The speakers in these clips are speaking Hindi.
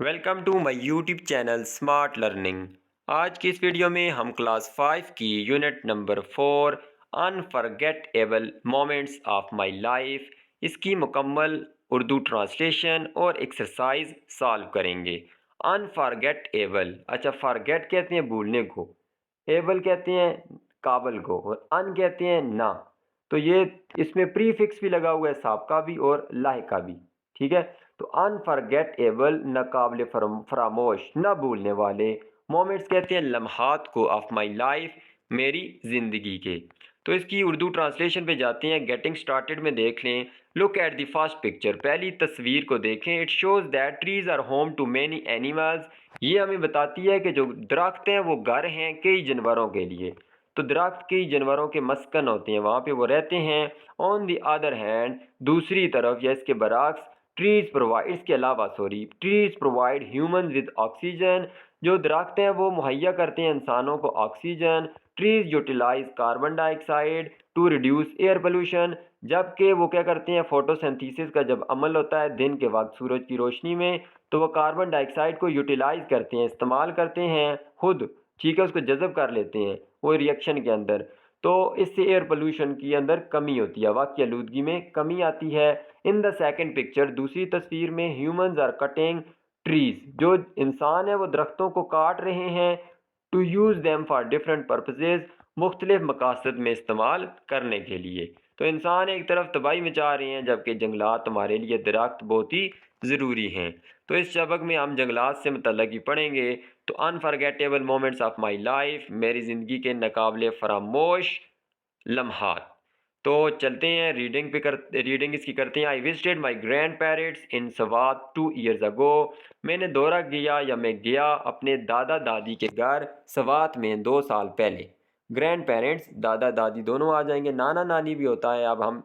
Welcome to my YouTube channel smart learning. आज की इस वीडियो में हम क्लास 5 की unit number 4 unforgettable moments of my life इसकी मुकम्मल उर्दू ट्रांसलेशन और एक्सरसाइज सॉल्व करेंगे। अनफॉरगेटेबल, अच्छा फॉरगेट कहते हैं भूलने को, एबल कहते हैं काबल को, और अन कहते हैं ना। तो ये इसमें प्रीफिक्स भी लगा हुआ है, साबका भी और लाहिका भी। ठीक है, तो अनफॉरगेटेबल नाकाबिल फरामोश, न भूलने वाले। मोमेंट्स कहते हैं लम्हात को, ऑफ माई लाइफ, मेरी ज़िंदगी के। तो इसकी उर्दू ट्रांसलेशन पे जाते हैं। गेटिंग स्टार्टेड में देख लें। Look at the first picture, पहली तस्वीर को देखें। It shows that trees are home to many animals, ये हमें बताती है कि जो दरख्त हैं वो घर हैं कई जानवरों के लिए। तो दरख्त कई जानवरों के मस्कन होते हैं, वहाँ पे वो रहते हैं। ऑन द अदर हैंड, दूसरी तरफ या इसके बरक्स, इसके अलावा trees provide human with oxygen, जो दरख्त हैं वो मुहैया करते हैं इंसानों को oxygen. Trees utilize carbon dioxide to reduce air pollution, जबकि वो क्या करते हैं, फोटोसिंथेसिस का जब अमल होता है दिन के वक्त सूरज की रोशनी में, तो वो कार्बन डाइऑक्साइड को यूटिलाइज करते हैं, इस्तेमाल करते हैं खुद। ठीक है, उसको जज़ब कर लेते हैं वो रिएक्शन के अंदर। तो इससे एयर पोल्यूशन की अंदर कमी होती है, हवा की आलूदगी में कमी आती है। इन द सेकंड पिक्चर, दूसरी तस्वीर में, ह्यूमंस आर कटिंग ट्रीज, जो इंसान है वो दरख्तों को काट रहे हैं। To use them for different purposes, मुख्तलिफ मकासद में इस्तेमाल करने के लिए। तो इंसान एक तरफ तबाही मचा रहे हैं, जबकि जंगलात हमारे लिए दरख्त बहुत ही ज़रूरी हैं। तो इस सबक में हम जंगलात से मुतल्लक ही पढ़ेंगे। तो unforgettable moments of my life, मेरी ज़िंदगी के नाकाबिल फरामोश लम्हात। तो चलते हैं रीडिंग इसकी करते हैं। I visited my grand parents in Swat 2 years अगो, मैंने दौरा किया या मैं गया अपने दादा दादी के घर सवात में 2 साल पहले। ग्रैंड पेरेंट्स दादा दादी दोनों आ जाएंगे, नाना नानी भी होता है, अब हम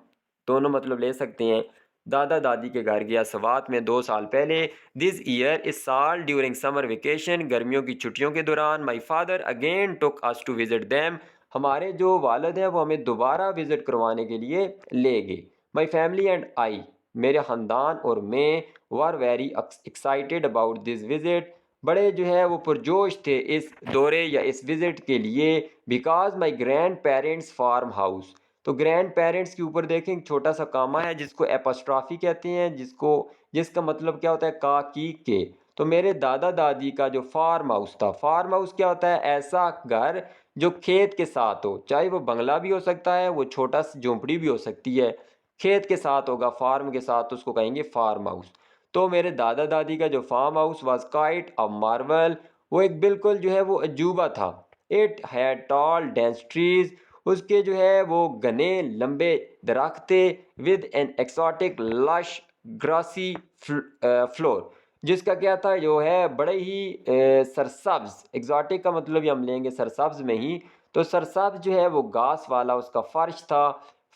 दोनों मतलब ले सकते हैं। दादा दादी के घर गया सवात में 2 साल पहले। दिस ईयर, इस साल, ड्यूरिंग समर वेकेशन, गर्मियों की छुट्टियों के दौरान, my father again took us to visit them, हमारे जो वालिद हैं वो हमें दोबारा विज़िट करवाने के लिए ले गए। माई फैमिली एंड आई, मेरे ख़ानदान और मैं, were very excited about this visit, बड़े जो है वो पुरजोश थे इस दौरे या इस विज़िट के लिए। Because my grand parents farm house, तो ग्रैंड पेरेंट्स के ऊपर देखें एक छोटा सा कामा है जिसको एपोस्ट्रॉफी कहते हैं, जिसका मतलब क्या होता है, का की के। तो मेरे दादा दादी का जो फार्म हाउस था, फार्म हाउस क्या होता है, ऐसा घर जो खेत के साथ हो, चाहे वो बंगला भी हो सकता है, वो छोटा सी झोंपड़ी भी हो सकती है, खेत के साथ होगा, फार्म के साथ, तो उसको कहेंगे फार्म हाउस। तो मेरे दादा दादी का जो farm house was kind of marble, वो एक बिल्कुल जो है वो अजूबा था। It had tall dense trees, उसके जो है वो घने लंबे दरख्त थे। With an exotic lush grassy floor, जिसका क्या था, जो है बड़े ही सरसब्ज, एग्जॉटिक का मतलब ही हम लेंगे सरसब्ज में ही, तो सरसब्ज जो है वो घास वाला उसका फर्श था।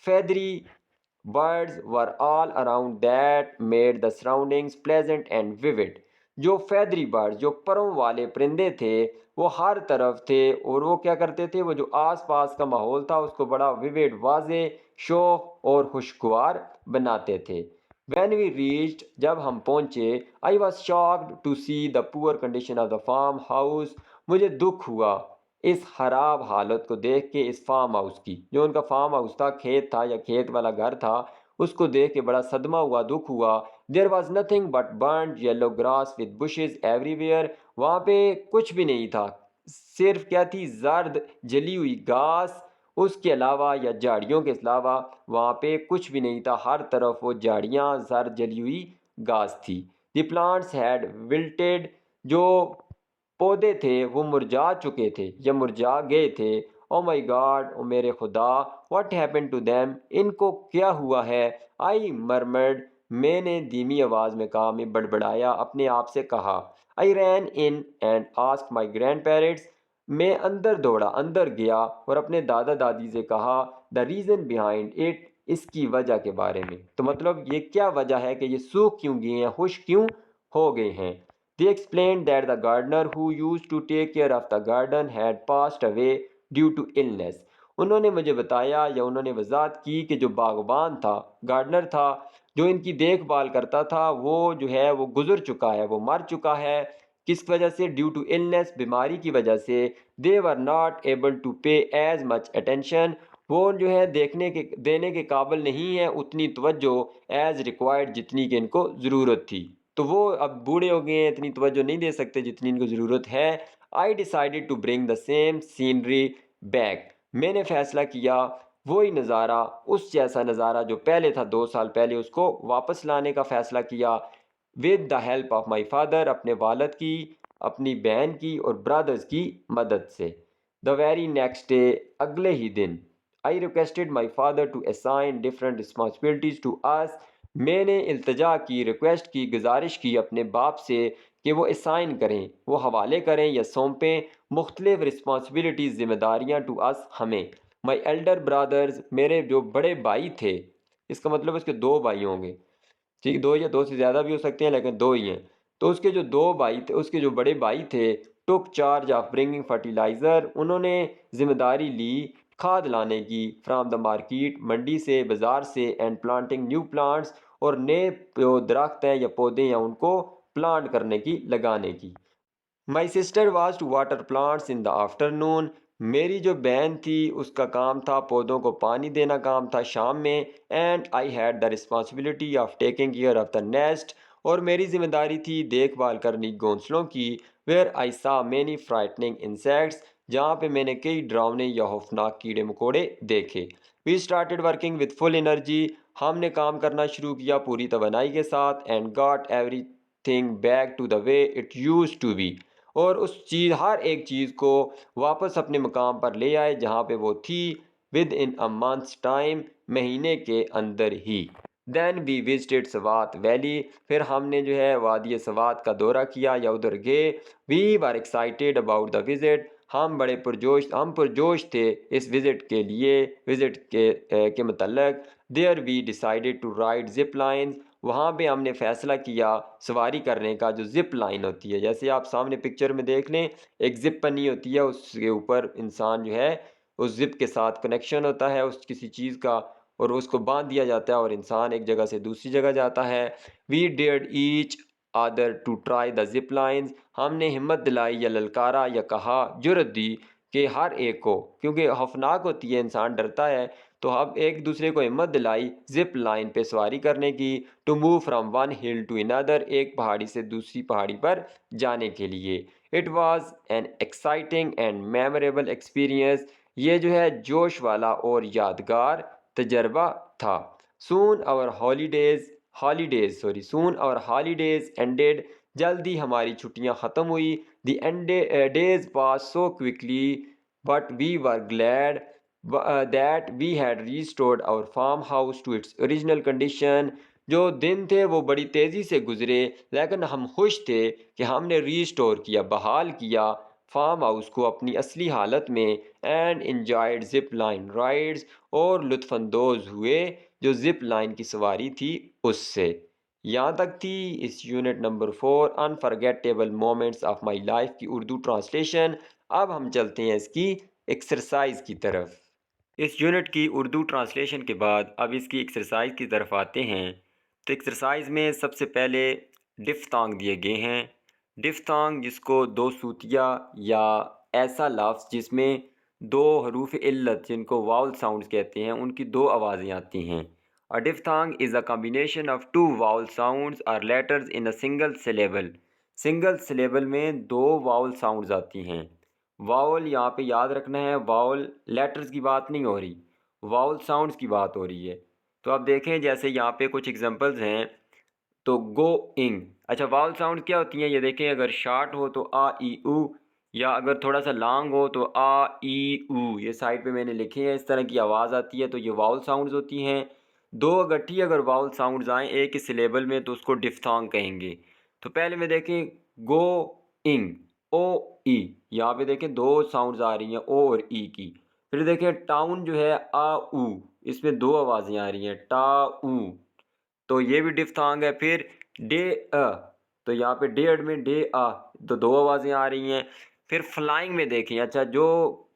Feathery birds were all around that made the surroundings pleasant and vivid, जो फेदरी बर्ड्स, जो परों वाले परिंदे थे, वो हर तरफ थे, और वो क्या करते थे, वो जो आसपास का माहौल था उसको बड़ा विविड, वाजे, शोक और खुशगवार बनाते थे। When we reached, जब हम पहुंचे, I was shocked to see the poor condition of the farm house, मुझे दुख हुआ इस खराब हालत को देख के, इस फार्म हाउस की, जो उनका फार्म हाउस था, खेत था या खेत वाला घर था, उसको देख के बड़ा सदमा हुआ, दुख हुआ। There was nothing but burnt yellow grass with bushes everywhere, वहाँ पे कुछ भी नहीं था, सिर्फ क्या थी, जर्द जली हुई घास, उसके अलावा या झाड़ियों के अलावा वहाँ पे कुछ भी नहीं था, हर तरफ वो झाड़ियाँ, जर जली हुई घास थी। द प्लांट्स हैड विल्टेड, जो पौधे थे वो मुरझा चुके थे या मुरझा गए थे। ओ माय गॉड, ओ मेरे खुदा, व्हाट हैपेंड टू देम, इनको क्या हुआ है। आई मरमर्ड, मैंने धीमी आवाज़ में कहा, मैं बड़बड़ाया, अपने आप से कहा। I ran in and ask my grandparents, मैं अंदर दौड़ा, अंदर गया और अपने दादा दादी से कहा, द रीज़न बिहाइंड इट, इसकी वजह के बारे में। तो मतलब ये क्या वजह है कि ये सूख क्यों गए हैं, खुश क्यों हो गए हैं। They explain that the gardener who used to take care of the garden had passed away due to illness, उन्होंने मुझे बताया या उन्होंने वजाहत की कि जो बागबान था, गार्डनर था, जो इनकी देखभाल करता था वो जो है वो गुजर चुका है, वो मर चुका है। किस वजह से? ड्यू टू इलनेस, बीमारी की वजह से। दे वर नॉट एबल टू पे एज मच अटेंशन, वो जो है देने के काबिल नहीं है उतनी तवज्जो एज रिक्वायर्ड, जितनी कि इनको ज़रूरत थी। तो वो अब बूढ़े हो गए हैं, इतनी तवज्जो नहीं दे सकते जितनी इनको ज़रूरत है। I decided to bring the same scenery back, मैंने फ़ैसला किया वही नज़ारा, उस जैसा नज़ारा जो पहले था 2 साल पहले, उसको वापस लाने का फ़ैसला किया। With the help of my father, अपने वालद की, अपनी बहन की और ब्रदर्स की मदद से। द वेरी नेक्स्ट डे, अगले ही दिन, I requested my father to assign different responsibilities to us, मैंने इल्तजा की, रिक्वेस्ट की, गुजारिश की अपने बाप से कि वो असाइन करें, वो हवाले करें या सौंपें मुख्तलिफ रिस्पॉन्सिबिलिटीज़, ज़िम्मेदारियाँ टू अस, हमें। माई एल्डर ब्रदर्स, मेरे जो बड़े भाई थे, इसका मतलब उसके 2 भाई होंगे, ठीक, 2 या 2 से ज़्यादा भी हो सकते हैं लेकिन 2 ही हैं। तो उसके जो 2 भाई थे, उसके जो बड़े भाई थे, टुक चार्ज ऑफ ब्रिंगिंग फर्टिलाइज़र, उन्होंने ज़िम्मेदारी ली खाद लाने की, फ्रॉम द मार्केट, मंडी से, बाज़ार से, एंड प्लांटिंग न्यू प्लांट्स, और नए जो दरख्त हैं या पौधे हैं उनको प्लांट करने की, लगाने की। My sister was to water plants in the afternoon, मेरी जो बहन थी उसका काम था पौधों को पानी देना, काम था शाम में। And I had the responsibility of taking care of the nest, और मेरी जिम्मेदारी थी देखभाल करनी घोंसलों की। वेयर आई सा मैनी फ्राइटनिंग इंसेक्ट्स, जहाँ पे मैंने कई डरावने या खौफनाक कीड़े मकोड़े देखे। We started working with full energy, हमने काम करना शुरू किया पूरी तवानाई के साथ। And got everything back to the way it use to be, और उस चीज़, हर एक चीज़ को वापस अपने मुकाम पर ले आए जहाँ पे वो थी। Within a month's time, महीने के अंदर ही। Then we visited Swat valley, फिर हमने जो है वादी सवात का दौरा किया या उधर गए। We were excited about the visit, हम पुरजोश थे इस विज़िट के लिए, विज़िट के मतलब। There we decided to ride zip lines, वहाँ पे हमने फ़ैसला किया सवारी करने का, जो ज़िप लाइन होती है, जैसे आप सामने पिक्चर में देख लें, एक ज़िप पन्नी होती है, उसके ऊपर इंसान जो है उस ज़िप के साथ कनेक्शन होता है उस किसी चीज़ का, और उसको बांध दिया जाता है और इंसान एक जगह से दूसरी जगह जाता है। We dared each other to try the zip lines, हमने हिम्मत दिलाई या ललकारा या कहा, जुर्रत दी कि हर एक को, क्योंकि खौफनाक होती है, इंसान डरता है, तो हम एक दूसरे को हिम्मत दिलाई जिप लाइन पे सवारी करने की। To move from one hill to another, एक पहाड़ी से दूसरी पहाड़ी पर जाने के लिए। It was an exciting and memorable experience, ये जो है जोश वाला और यादगार तजर्बा था। सून आवर हॉलीडेज एंडेड, जल्दी हमारी छुट्टियां ख़त्म हुई। The days pass so quickly, but we were glad that we had restored our farmhouse to its original condition, जो दिन थे वो बड़ी तेज़ी से गुजरे, लेकिन हम खुश थे कि हमने रीस्टोर किया, बहाल किया फार्म हाउस को अपनी असली हालत में। And enjoyed zip line rides, और लुत्फानंदोज़ हुए जो जिप लाइन की सवारी थी उससे। यहाँ तक थी इस unit number 4 unforgettable moments of my life की उर्दू ट्रांसलेशन। अब हम चलते हैं इसकी एक्सरसाइज की तरफ। इस यूनिट की उर्दू ट्रांसलेशन के बाद अब इसकी एक्सरसाइज की तरफ आते हैं। तो एक्सरसाइज में सबसे पहले डिफ्तांग दिए गए हैं। डिफ्तांग, जिसको दो सूतिया या ऐसा लफ्ज़ जिसमें दो हरूफ इल्लत, जिनको वाउल साउंड्स कहते हैं, उनकी दो आवाज़ें आती हैं। A diphthong is a combination of two vowel sounds और letters in a single syllable, single syllable में दो वाउल साउंड्स आती हैं। वावल यहाँ पे याद रखना है, वावल लेटर्स की बात नहीं हो रही, वावल साउंड्स की बात हो रही है। तो आप देखें जैसे यहाँ पे कुछ एग्जांपल्स हैं। तो गो इंग, अच्छा वावल साउंड क्या होती हैं ये देखें, अगर शॉर्ट हो तो आ ई ऊ, या अगर थोड़ा सा लॉन्ग हो तो आ ई ऊ, ये साइड पे मैंने लिखे हैं, इस तरह की आवाज़ आती है, तो ये वावल साउंड्स होती हैं। दो गट्ठी अगर वावल साउंड्स आएँ एक ही सिलेबल में तो उसको डिफ्थांग कहेंगे। तो पहले में देखें गो इंग, ओ ई, यहाँ पे देखें दो साउंड्स आ रही हैं ओ और ई की। फिर देखें टाउन जो है आ ऊ, इसमें दो आवाज़ें आ रही हैं टा ऊ, तो ये भी डिफ्थांग है। फिर डे अ, तो यहाँ पे डेड में डे आ, तो दो आवाज़ें आ रही हैं। फिर फ्लाइंग में देखें, अच्छा जो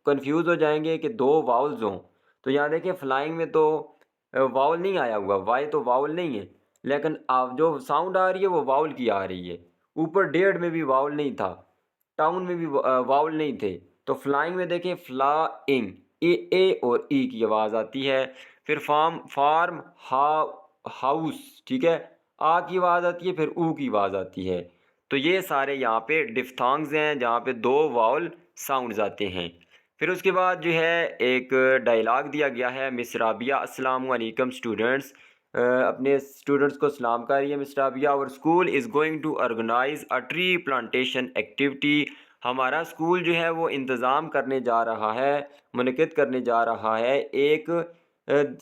कंफ्यूज हो जाएंगे कि दो वाउल्स हों, तो यहाँ देखें फ्लाइंग में तो वाउल नहीं आया हुआ, वाई तो वाउल नहीं है, लेकिन अब जो साउंड आ रही है वो वाउल की आ रही है। ऊपर डेड में भी वाउल नहीं था, टाउन में भी वाउल नहीं थे। तो फ्लाइंग में देखें फ्लाइंग, ए और ई की आवाज़ आती है। फिर फार्म हाउस, ठीक है, आ की आवाज़ आती है, फिर ऊ की आवाज़ आती है। तो ये सारे यहाँ पे डिफ्थांग्स हैं जहाँ पे दो वाउल साउंड्स आते हैं। फिर उसके बाद जो है एक डायलॉग दिया गया है। मिस राबिया अस्सलाम वालेकुम स्टूडेंट्स, अपने स्टूडेंट्स को सलाम कर रही है मिस राबिया। और school is going to organize a tree plantation activity. हमारा स्कूल जो है वो इंतज़ाम करने जा रहा है, मुनक़िद करने जा रहा है एक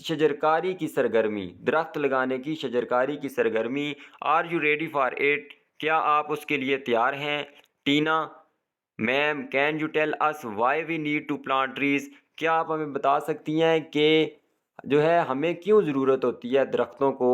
शजरकारी की सरगर्मी, दरख्त लगाने की शजरकारी की सरगर्मी। Are you ready for it? क्या आप उसके लिए तैयार हैं? Tina ma'am can you tell us why we need to plant trees? क्या आप हमें बता सकती हैं कि जो है हमें क्यों ज़रूरत होती है दरख्तों को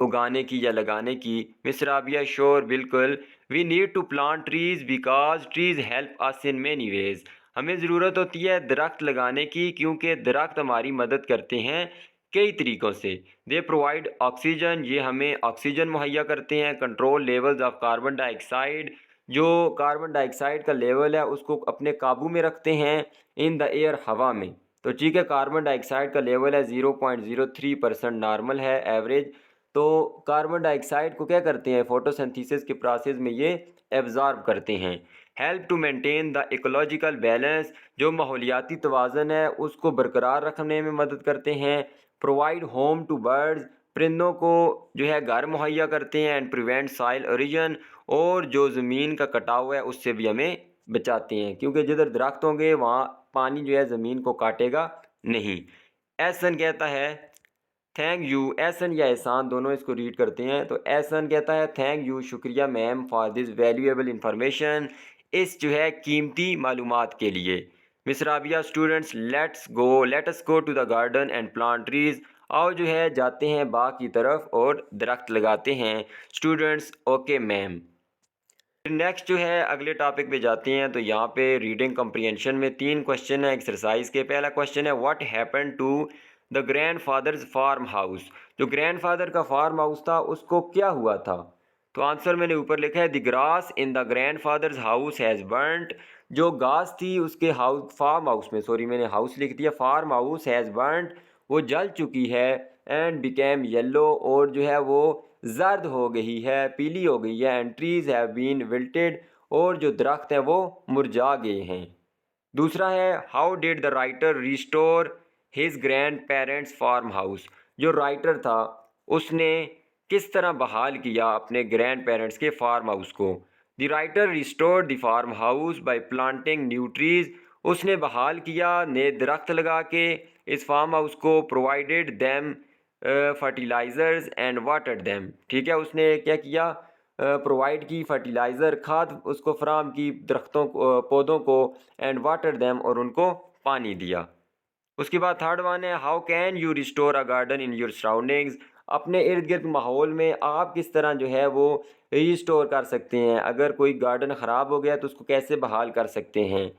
उगाने की या लगाने की? मिस राबिया श्योर, बिल्कुल। We need to plant trees because trees help us in many ways. हमें ज़रूरत होती है दरख्त लगाने की क्योंकि दरख्त हमारी मदद करते हैं कई तरीक़ों से। दे प्रोवाइड ऑक्सीजन, ये हमें ऑक्सीजन मुहैया करते हैं। Control levels of carbon dioxide, जो कार्बन डाइऑक्साइड का लेवल है उसको अपने काबू में रखते हैं इन द एयर, हवा में। तो ठीक है, कार्बन डाइऑक्साइड का लेवल है 0.03% नॉर्मल है, एवरेज। तो कार्बन डाइऑक्साइड को क्या करते हैं, फोटोसिंथेसिस के प्रोसेस में ये एब्जॉर्ब करते हैं। Help to maintain the ecological balance, जो माहौलियाती तवाज़न है उसको बरकरार रखने में मदद करते हैं। प्रोवाइड होम टू बर्ड्स, परिंदों को जो है घर मुहैया करते हैं। एंड प्रिवेंट सॉइल ओरिजन, और जो ज़मीन का कटाव है उससे भी हमें बचाते हैं क्योंकि जिधर दरख्त होंगे वहाँ पानी जो है ज़मीन को काटेगा नहीं। एहसन कहता है थैंक यू, एहसन या एहसान दोनों इसको रीड करते हैं। तो एहसन कहता है थैंक यू, शुक्रिया ma'am, for this valuable information, इस जो है कीमती मालूमात के लिए। Miss Rabia students let us go to the garden and plant trees. आओ जो है जाते हैं बाग की तरफ और दरख्त लगाते हैं। Students okay ma'am. नेक्स्ट जो है अगले टॉपिक पे जाते हैं। तो यहाँ पे रीडिंग कम्प्रीहेंशन में 3 क्वेश्चन है एक्सरसाइज के। पहला क्वेश्चन है what happen to the grandfather's farm house. जो ग्रैंडफादर का फार्म हाउस था उसको क्या हुआ था? तो आंसर मैंने ऊपर लिखा है the grass in the grandfathers house has burnt. जो घास थी उसके हाउस फार्म हाउस में, सॉरी मैंने हाउस लिख दिया, फार्म हाउस हैज़ बर्नट, वो जल चुकी है। एंड बिकेम येलो, और जो है वो जर्द हो गई है, पीली हो गई है। And trees have been wilted, और जो दरख्त हैं वो मुरझा गए हैं। दूसरा है how did the writer restore his grand parents farm house. जो राइटर था उसने किस तरह बहाल किया अपने ग्रैंड पेरेंट्स के फार्म हाउस को? The writer restored the farm house by planting new trees. उसने बहाल किया नए दरख्त लगा के इस फार्म हाउस को। Provided them fertilizers and watered them. ठीक है, उसने क्या किया, प्रोवाइड की फर्टिलाइज़र, खाद उसको फराम की दरख्तों को, पौधों को। एंड वाटर दैम, और उनको पानी दिया। उसके बाद थर्ड वन है how can you restore a garden in your surroundings. अपने इर्द गिर्द माहौल में आप किस तरह जो है वो रिस्टोर कर सकते हैं, अगर कोई गार्डन ख़राब हो गया तो उसको कैसे बहाल कर सकते हैं?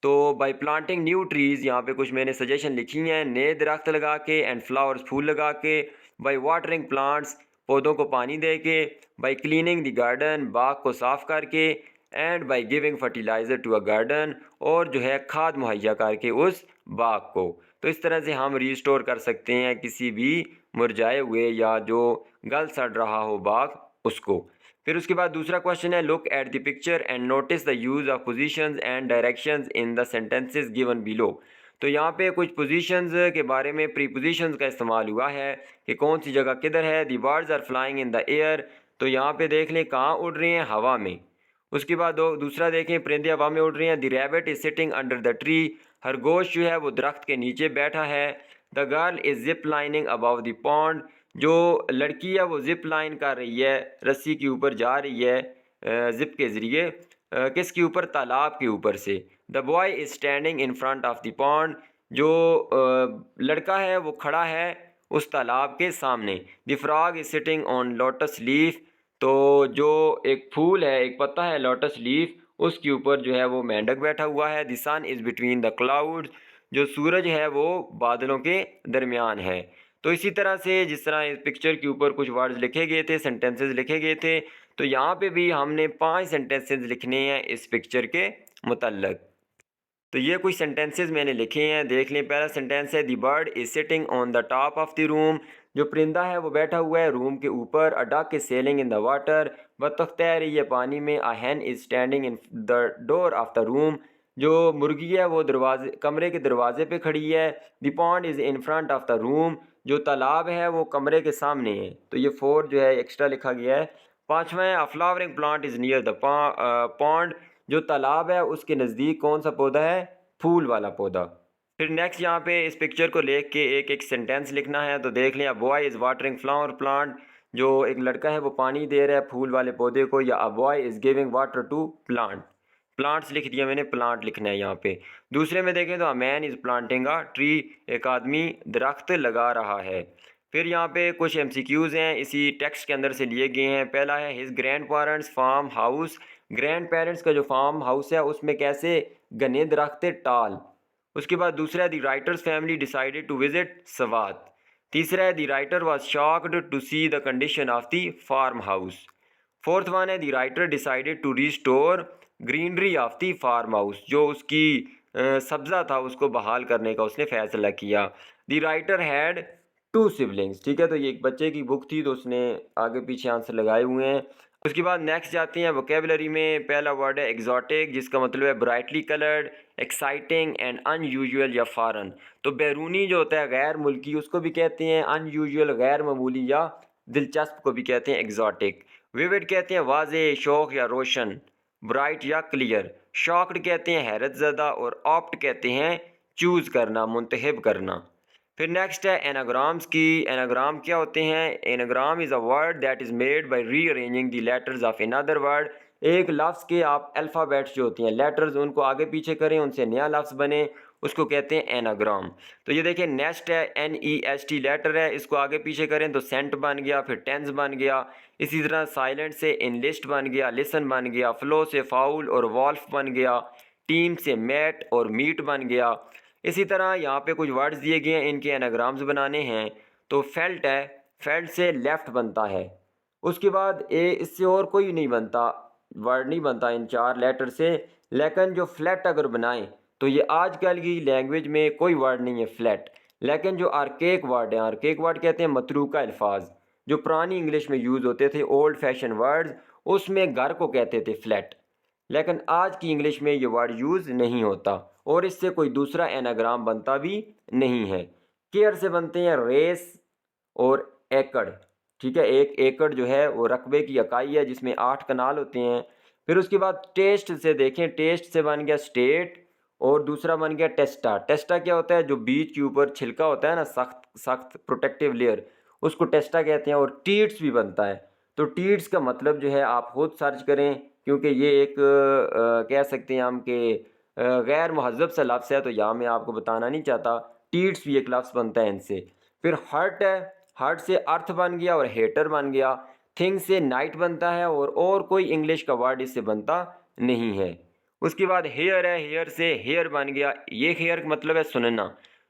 तो बाय प्लांटिंग न्यू ट्रीज़, यहाँ पे कुछ मैंने सजेशन लिखी हैं, नए दरख्त लगा के। एंड फ्लावर्स, फूल लगा के। बाय वाटरिंग प्लांट्स, पौधों को पानी दे के। बाय क्लीनिंग द गार्डन, बाग को साफ़ करके। And by giving fertilizer to a garden, और जो है खाद मुहैया करके उस बाग को। तो इस तरह से हम रिस्टोर कर सकते हैं किसी भी मुरझाए हुए या जो गल सड़ रहा हो बाग उसको। फिर उसके बाद दूसरा क्वेश्चन है look at the picture and notice the use of positions and directions in the sentences given below. तो यहाँ पे कुछ पोजीशंस के बारे में प्रीपोजिशंस का इस्तेमाल हुआ है कि कौन सी जगह किधर है। The birds are flying in the air, तो यहाँ पे देख लें कहाँ उड़ रहे हैं, हवा में। उसके बाद दूसरा देखें, परिंदे हवा में उड़ रहे हैं। The rabbit is sitting under the tree, खरगोश जो है वो दरख्त के नीचे बैठा है। The girl is zip lining above the pond, जो लड़की है वो जिप लाइन कर रही है, रस्सी के ऊपर जा रही है जिप के ज़रिए। किसके ऊपर? तालाब के ऊपर से। The boy is standing in front of the pond, जो लड़का है वो खड़ा है उस तालाब के सामने। The frog is sitting on lotus leaf, तो जो एक फूल है, एक पत्ता है लोटस लीफ, उसके ऊपर जो है वो मेंढक बैठा हुआ है। The sun is between the clouds, जो सूरज है वो बादलों के दरमियान है। तो इसी तरह से जिस तरह इस पिक्चर के ऊपर कुछ वर्ड्स लिखे गए थे, सेंटेंसेस लिखे गए थे, तो यहाँ पे भी हमने 5 सेंटेंसेस लिखने हैं इस पिक्चर के मुतल्लक। तो ये कुछ सेंटेंसेस मैंने लिखे हैं, देख लें। पहला सेंटेंस है the bird is sitting on the top of the room. जो परिंदा है वो बैठा हुआ है रूम के ऊपर। A duck is selling in the water. बतख तैर रही है पानी में। अ hen is standing in the door of the room. जो मुर्गी है वो दरवाजे कमरे के दरवाजे पे खड़ी है। The pond is in front of the room. जो तालाब है वो कमरे के सामने है। तो ये 4 जो है एक्स्ट्रा लिखा गया है। पाँचवा है a flowering plant is near the pond. जो तालाब है उसके नज़दीक कौन सा पौधा है? फूल वाला पौधा। फिर नेक्स्ट यहाँ पे इस पिक्चर को लेख के एक एक सेंटेंस लिखना है। तो देख लें, अ boy is watering flower plant. जो एक लड़का है वो पानी दे रहा है फूल वाले पौधे को। या a boy is giving water to plant. Plants लिख दिया मैंने, प्लांट लिखना है यहाँ पे। दूसरे में देखें तो a man is planting a tree. एक आदमी दरख्त लगा रहा है। फिर यहाँ पे कुछ एमसीक्यूज़ हैं, इसी टेक्स्ट के अंदर से लिए गए हैं। पहला है his grand parents farm house. Grand parents का जो फार्म हाउस है उसमें कैसे घने दरख्त टाल। उसके बाद दूसरा है the writer's family decided to visit Swat. तीसरा है the writer was shocked to see the condition of the farm house. Fourth one है the writer decided to restore greenery of the farm house. जो उसकी सब्ज़ा था उसको बहाल करने का उसने फैसला किया। The writer had 2 siblings. ठीक है, तो ये एक बच्चे की बुक थी तो उसने आगे पीछे आंसर लगाए हुए हैं। उसके बाद नेक्स्ट जाते हैं वोकेबलरी में। पहला वर्ड है एग्जॉटिक, जिसका मतलब है brightly coloured, exciting and unusual या फॉरेन। तो बैरूनी जो होता है गैर मुल्की उसको भी कहते हैं अनयूजुअल, गैर मामूली या दिलचस्प को भी कहते हैं एग्जॉटिक। विविड कहते हैं वाज़े, शौक या रोशन। ब्राइट या क्लियर। शॉक्ड कहते हैं हैरत ज़दा। और ऑप्ट कहते हैं चूज़ करना, मुंतखब करना। फिर नेक्स्ट है एनाग्राम्स की। एनाग्राम क्या होते हैं? Anagram is a word that is made by rearranging the letters of another word. एक लफ्ज़ के आप अल्फ़ाबेट्स जो होती हैं लेटर्स उनको आगे पीछे करें, उनसे नया लफ्ज़ बने, उसको कहते हैं एनाग्राम। तो ये देखिए नेक्स्ट है NEST लेटर है, इसको आगे पीछे करें तो सेंट बन गया, फिर टेंस बन गया। इसी तरह साइलेंट से इनलिस्ट बन गया, लिसन बन गया। फ्लो से फाउल और वॉल्फ बन गया। टीम से मैट और मीट बन गया। इसी तरह यहाँ पे कुछ वर्ड्स दिए गए हैं, इनके एनाग्राम्स बनाने हैं। तो फेल्ट है, फेल्ट से लेफ़्ट बनता है। उसके बाद इससे और कोई नहीं बनता, वर्ड नहीं बनता इन 4 लेटर से। लेकिन जो फ्लैट अगर बनाएं तो ये आजकल की लैंग्वेज में कोई वर्ड नहीं है फ्लैट। लेकिन जो आर्केक वर्ड है, आर्केक वर्ड कहते हैं मतरूका अल्फाज, जो पुरानी इंग्लिश में यूज़ होते थे ओल्ड फैशन वर्ड्स, उसमें घर को कहते थे फ्लैट। लेकिन आज की इंग्लिश में ये वर्ड यूज़ नहीं होता और इससे कोई दूसरा एनाग्राम बनता भी नहीं है। केयर से बनते हैं रेस और एकड़। ठीक है, एक एकड़ जो है वो रकबे की इकाई है जिसमें 8 कनाल होते हैं। फिर उसके बाद टेस्ट से देखें, टेस्ट से बन गया स्टेट और दूसरा बन गया टेस्टा। टेस्टा क्या होता है? जो बीज के ऊपर छिलका होता है ना, सख्त सख्त प्रोटेक्टिव लेयर, उसको टेस्टा कहते हैं। और टीट्स भी बनता है। तो टीट्स का मतलब जो है आप खुद सर्च करें, क्योंकि ये एक कह सकते हैं हम कि गैर महज़्ज़ब सा लफ्ज़ है, तो यहाँ मैं आपको बताना नहीं चाहता। टीट्स भी एक लफ्ज़ बनता है इनसे। फिर हर्ट है, हर्ट से अर्थ बन गया और हेटर बन गया। थिंग से नाइट बनता है और कोई इंग्लिश का वर्ड इससे बनता नहीं है। उसके बाद हेयर है, हेयर से हेयर बन गया। ये हेयर का मतलब है सुनना।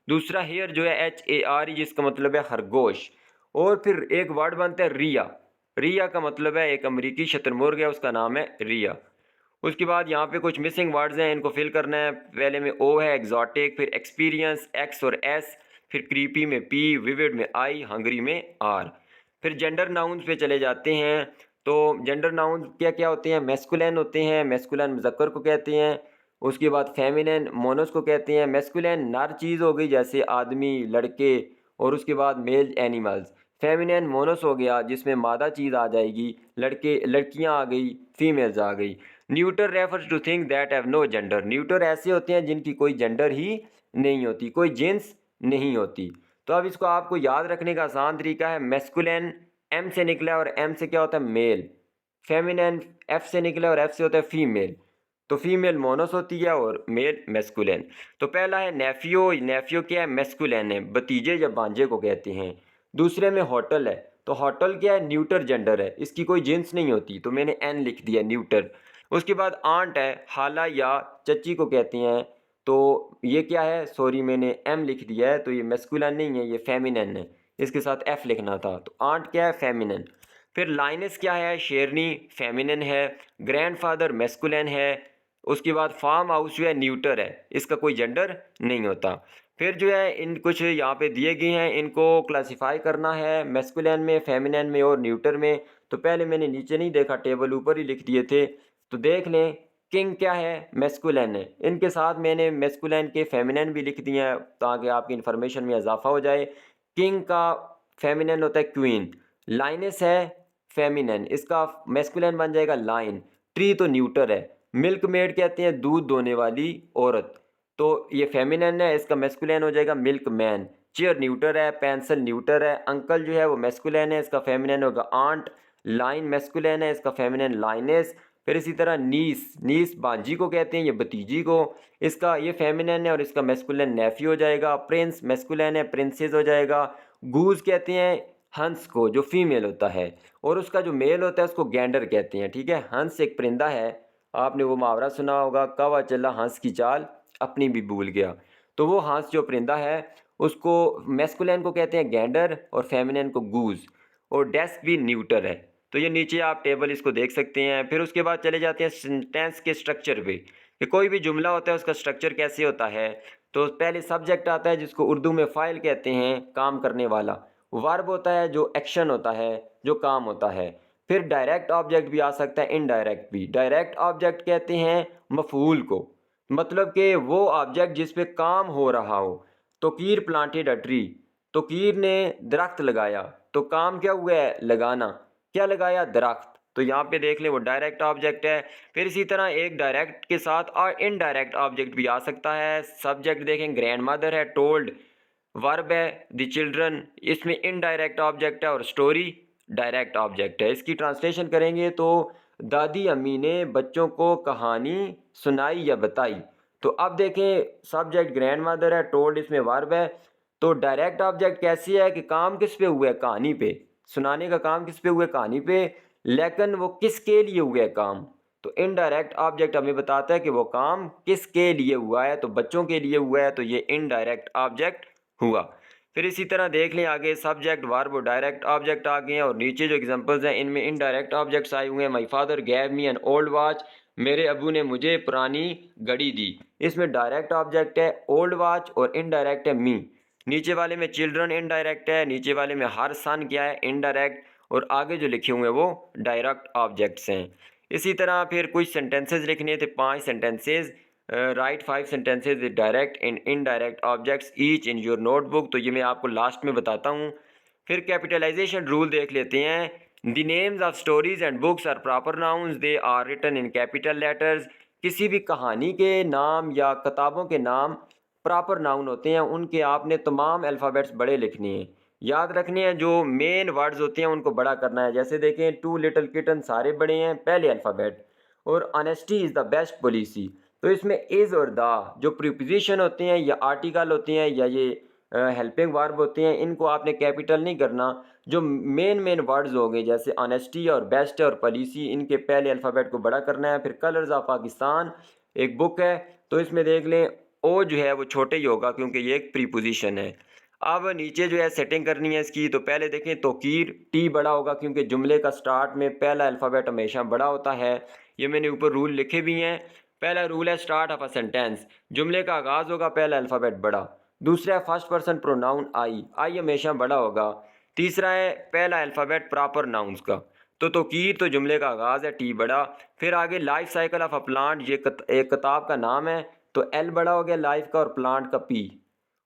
दूसरा हेयर जो है HAR जिसका मतलब है खरगोश। और फिर एक वर्ड बनता है रिया। रिया का मतलब है एक अमरीकी शतरमुर्ग है, उसका नाम है रिया। उसके बाद यहाँ पे कुछ मिसिंग वर्ड्स हैं, इनको फिल करना है। पहले में O है एग्जॉटिक, फिर एक्सपीरियंस X और S, फिर क्रीपी में P, विविड में I, हंगरी में R। फिर जेंडर नाउन्स पे चले जाते हैं। तो जेंडर नाउन्स क्या क्या होते हैं? मैस्कुलिन होते हैं, मैस्कुलिन मुज़क्कर को कहते हैं। उसके बाद फेमिनिन मोनस को कहते हैं। मैस्कुलिन नर चीज़ हो गई जैसे आदमी, लड़के। और उसके बाद मेल एनिमल्स। फेमिनिन मोनस हो गया जिसमें मादा चीज़ आ जाएगी, लड़के लड़कियां आ गई, फीमेल्स आ गई। Neuter refers to thing that have no gender. Neuter ऐसे होते हैं जिनकी कोई जेंडर ही नहीं होती, कोई जिन्स नहीं होती। तो अब इसको आपको याद रखने का आसान तरीका है। मैस्कुलिन M से निकला है और M से क्या होता है? मेल। फेमिनिन F से निकला और F से होता है फीमेल। तो फीमेल मोनस होती है और मेल मैस्कुलिन। तो पहला है नेफियो। नेफियो क्या है? मैस्कुलिन है, भतीजे या भांजे को कहते हैं। दूसरे में होटल है। तो होटल क्या है? न्यूटर जेंडर है, इसकी कोई जिन्स नहीं होती, तो मैंने N लिख दिया, न्यूटर। उसके बाद आंट है, खाला या चची को कहते हैं। तो ये क्या है? सॉरी मैंने M लिख दिया है, तो ये मैस्कुलिन नहीं है, ये फेमिनिन है। इसके साथ एफ लिखना था। तो आंट क्या है, फेमिनिन। फिर लाइनस क्या है, शेरनी, फेमिनिन है। ग्रैंडफादर मैस्कुलिन है। उसके बाद फार्म हाउस जो है न्यूटर है, इसका कोई जेंडर नहीं होता। फिर जो है इन कुछ यहाँ पे दिए गए हैं, इनको क्लासिफाई करना है मैस्कुलिन में, फेमिनिन में और न्यूटर में। तो पहले मैंने नीचे नहीं देखा, टेबल ऊपर ही लिख दिए थे। तो देख लें, किंग क्या है, मैस्कुलिन है। इनके साथ मैंने मैस्कुलिन के फेमिनिन भी लिख दिए हैं ताकि आपकी इन्फॉर्मेशन में इजाफा हो जाए। किंग का फेमिनिन होता है क्वीन। लाइनस है फेमिनिन, इसका मैस्कुलिन बन जाएगा लाइन। ट्री तो न्यूटर है। मिल्क मेड कहते हैं दूध दोने वाली औरत, तो ये फेमिनिन है, इसका मैस्कुलिन हो जाएगा मिल्क मैन। चेयर न्यूटर है, पेंसिल न्यूटर है। अंकल जो है वो मैस्कुलिन है, इसका फेमिनिन होगा आंट। लाइन मैस्कुलिन है, इसका फेमिनिन लाइनेस। फिर इसी तरह नीस, नीस बांजी को कहते हैं, ये भतीजी को, इसका ये फेमिनिन है और इसका मैस्कुलिन नेफ्यू हो जाएगा। प्रिंस मैस्कुलिन है, प्रिंसेस हो जाएगा। गूज कहते हैं हंस को, जो फीमेल होता है, और उसका जो मेल होता है उसको गैंडर कहते हैं। ठीक है, हंस एक परिंदा है, आपने वो मुहावरा सुना होगा, कौवा चला हंस की चाल अपनी भी भूल गया। तो वो हंस जो परिंदा है उसको मैस्कुलिन को कहते हैं गैंडर और फेमिनिन को गूज। और डेस्क भी न्यूटर है। तो ये नीचे आप टेबल इसको देख सकते हैं। फिर उसके बाद चले जाते हैं सेंटेंस के स्ट्रक्चर पे, कि कोई भी जुमला होता है उसका स्ट्रक्चर कैसे होता है। तो पहले सब्जेक्ट आता है जिसको उर्दू में फ़ाइल कहते हैं, काम करने वाला। वर्ब होता है जो एक्शन होता है, जो काम होता है। फिर डायरेक्ट ऑब्जेक्ट भी आ सकता है, इनडायरेक्ट भी। डायरेक्ट ऑब्जेक्ट कहते हैं मफूल को, मतलब कि वो ऑब्जेक्ट जिस पे काम हो रहा हो। Toqeer planted a tree, Toqeer ने दरख्त लगाया, तो काम क्या हुआ है, लगाना। क्या लगाया, दरख्त। तो यहाँ पे देख लें वो डायरेक्ट ऑब्जेक्ट है। फिर इसी तरह एक डायरेक्ट के साथ और इनडायरेक्ट ऑब्जेक्ट भी आ सकता है। सब्जेक्ट देखें, ग्रैंड मदर है, टोल्ड। वर्ब है द चिल्ड्रन, इसमें इनडायरेक्ट ऑब्जेक्ट है। और स्टोरी डायरेक्ट ऑब्जेक्ट है। इसकी ट्रांसलेशन करेंगे तो दादी अम्मी ने बच्चों को कहानी सुनाई या बताई। तो अब देखें, सब्जेक्ट ग्रैंड मदर है, टोल्ड इसमें वर्ब है। तो डायरेक्ट ऑब्जेक्ट कैसी है कि काम किस पे हुआ है, कहानी पे। सुनाने का काम किस पे हुआ है, कहानी पे। लेकिन वो किसके लिए हुआ है काम। तो इनडायरेक्ट ऑब्जेक्ट हमें बताता है कि वो काम किसके लिए हुआ है, तो बच्चों के लिए हुआ है, तो ये इनडायरेक्ट ऑब्जेक्ट हुआ। फिर इसी तरह देख लें आगे, सब्जेक्ट वर्ब और डायरेक्ट ऑब्जेक्ट आ गए हैं। और नीचे जो एग्जांपल्स हैं इनमें इनडायरेक्ट ऑब्जेक्ट्स आए हुए हैं। My father gave me an old watch, मेरे अबू ने मुझे पुरानी घड़ी दी। इसमें डायरेक्ट ऑब्जेक्ट है ओल्ड वॉच और इनडायरेक्ट है मी। नीचे वाले में चिल्ड्रन इनडायरेक्ट है, नीचे वाले में हर सन क्या है, इनडायरेक्ट। और आगे जो लिखे हुए हैं वो डायरेक्ट ऑब्जेक्ट्स हैं। इसी तरह फिर कुछ सेंटेंसेस लिखने थे, 5 sentences. Right 5 sentences with direct and indirect objects each in your notebook. तो ये मैं आपको लास्ट में बताता हूँ। फिर कैपिटलाइजेशन रूल देख लेते हैं। The names of stories and books are proper nouns, they are written in capital letters. किसी भी कहानी के नाम या किताबों के नाम प्रॉपर नाउन होते हैं, उनके आपने तमाम अल्फ़ाबेट्स बड़े लिखने हैं, याद रखने हैं। जो मेन वर्ड्स होते हैं उनको बड़ा करना है। जैसे देखें, टू लिटिल किटन सारे बड़े हैं, पहले अल्फ़ाबेट। और honesty is the best policy, तो इसमें इज़ और द जो प्रीपोजिशन होते हैं या आर्टिकल होते हैं या ये हेल्पिंग वर्ब होते हैं, इनको आपने कैपिटल नहीं करना। जो मेन वर्ड्स हो गए जैसे ऑनेस्टी और बेस्ट और पॉलिसी, इनके पहले अल्फ़ाबेट को बड़ा करना है। फिर कलर्स ऑफ पाकिस्तान एक बुक है, तो इसमें देख लें ओ जो है वो छोटे ही होगा क्योंकि ये एक प्रीपोजिशन है। अब नीचे जो है सेटिंग करनी है इसकी। तो पहले देखें, तोकीर टी बड़ा होगा क्योंकि जुमले का स्टार्ट में पहला अल्फ़ाबेट हमेशा बड़ा होता है। ये मैंने ऊपर रूल लिखे भी हैं। पहला रूल है स्टार्ट ऑफ अ सेंटेंस, जुमले का आगाज़ होगा पहला अल्फ़ाबेट बड़ा। दूसरा है फर्स्ट पर्सन प्रोनाउन आई, आई हमेशा बड़ा होगा। तीसरा है पहला अल्फ़ाबेट प्रॉपर नाउन्स का। तो तोकीर तो जुमले का आगाज़ है, टी बड़ा। फिर आगे life cycle of a plant, ये एक किताब का नाम है, तो एल बड़ा हो गया लाइफ का और प्लांट का पी।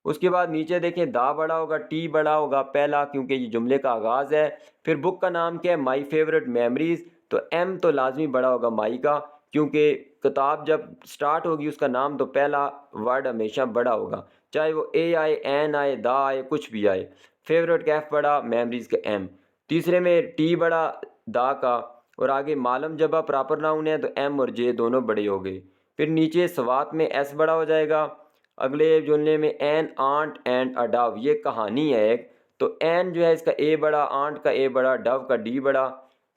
उसके बाद नीचे देखें, दा बड़ा होगा, टी बड़ा होगा पहला क्योंकि ये जुमले का आगाज़ है। फिर बुक का नाम क्या है, माई फेवरेट मेमोरीज़, तो एम तो लाजमी बड़ा होगा माई का, क्योंकि किताब जब स्टार्ट होगी उसका नाम तो पहला वर्ड हमेशा बड़ा होगा, चाहे वो ए आए, एन आए, दा आए, कुछ भी आए। फेवरेट का एफ बड़ा, मेमोरीज़ का एम। तीसरे में टी बड़ा दा का, और आगे मालम जबा प्रॉपर नाउन है तो एम और जे दोनों बड़े हो गए। फिर नीचे सवात में एस बड़ा हो जाएगा। अगले जुमले में an ant and a dove, ये कहानी है एक, तो एन जो है इसका ए बड़ा, आंट का ए बड़ा, डव का डी बड़ा।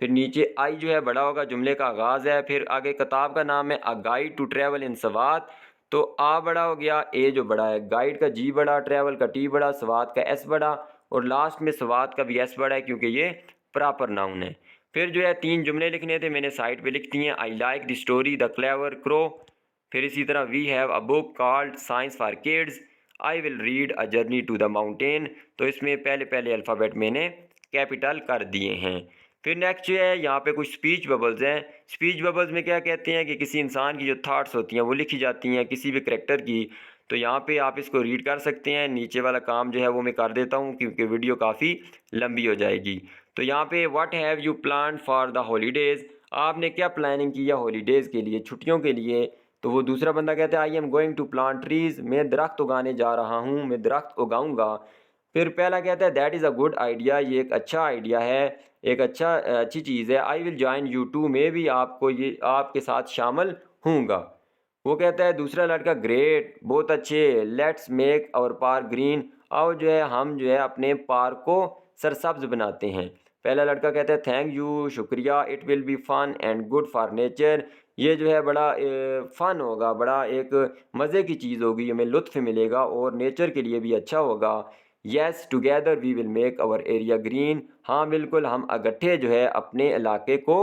फिर नीचे आई जो है बड़ा होगा, जुमले का आगाज़ है। फिर आगे किताब का नाम है a guide to travel in Swat, तो आ बड़ा हो गया, ए जो बड़ा है, गाइड का जी बड़ा, ट्रैवल का टी बड़ा, सवात का एस बड़ा। और लास्ट में स्वाद का भी एस वर्ड है क्योंकि ये प्रॉपर नाउन है। फिर जो है 3 जुमले लिखने थे, मैंने साइड पे लिख दिए हैं। I like the story the clever crow. फिर इसी तरह we have a book called science for kids. I will read a journey to the mountain. तो इसमें पहले पहले अल्फ़ाबेट मैंने कैपिटल कर दिए हैं। फिर नेक्स्ट जो है यहाँ पे कुछ स्पीच बबल्स हैं। स्पीच बबल्स में क्या कहते हैं कि किसी इंसान की जो थाट्स होती हैं वो लिखी जाती हैं किसी भी करेक्टर की। तो यहाँ पे आप इसको रीड कर सकते हैं। नीचे वाला काम जो है वो मैं कर देता हूँ क्योंकि वीडियो काफ़ी लंबी हो जाएगी। तो यहाँ पे what have you plan for the holidays, आपने क्या प्लानिंग की है हॉलीडेज़ के लिए, छुट्टियों के लिए। तो वो दूसरा बंदा कहता है I am going to plant trees, मैं दरख्त उगाने जा रहा हूँ, मैं दरख्त उगाऊँगा। फिर पहला कहता है that is a good idea, ये एक अच्छा आइडिया है, एक अच्छी चीज़ है। I will join you too, मैं भी आपके साथ शामिल हूँगा। वो कहता है दूसरा लड़का ग्रेट, बहुत अच्छे, let's make our park green, आओ जो है हम जो है अपने पार्क को सरसब्ज बनाते हैं। पहला लड़का कहता है थैंक यू, शुक्रिया, it will be fun and good for nature, ये जो है बड़ा फ़न होगा, बड़ा एक मज़े की चीज़ होगी, हमें लुत्फ़ मिलेगा और नेचर के लिए भी अच्छा होगा। Yes together we will make our area green, हाँ बिल्कुल हम इकट्ठे जो है अपने इलाके को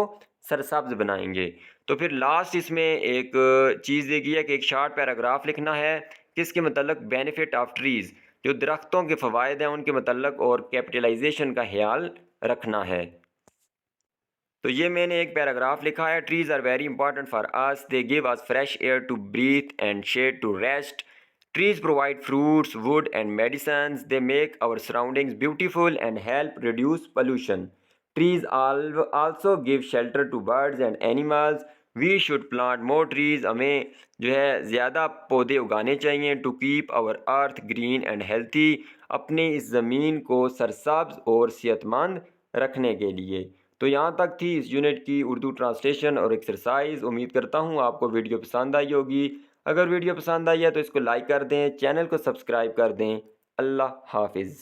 सरसब्ज बनाएंगे। तो फिर लास्ट इसमें एक चीज़ देखी है कि एक शॉर्ट पैराग्राफ लिखना है किसके मतलब बेनिफिट ऑफ ट्रीज़, जो दरख्तों के फ़वायद हैं उनके मतलब और कैपिटलाइजेशन का ख्याल रखना है। तो ये मैंने एक पैराग्राफ लिखा है। Trees are very important for us, they give us fresh air to breathe and shade to rest. Trees provide fruits, wood, and medicines. They make our surroundings beautiful and help reduce pollution. Trees also give shelter to birds and animals. We should plant more trees. हमें जो है ज़्यादा पौधे उगाने चाहिए to keep our earth green and healthy. अपने इस ज़मीन को सरसब्ज और सेहतमंद रखने के लिए। तो यहाँ तक थी इस यूनिट की उर्दू ट्रांसलेशन और एक्सरसाइज। उम्मीद करता हूँ आपको वीडियो पसंद आई होगी। अगर वीडियो पसंद आई है तो इसको लाइक कर दें, चैनल को सब्सक्राइब कर दें। अल्लाह हाफिज़।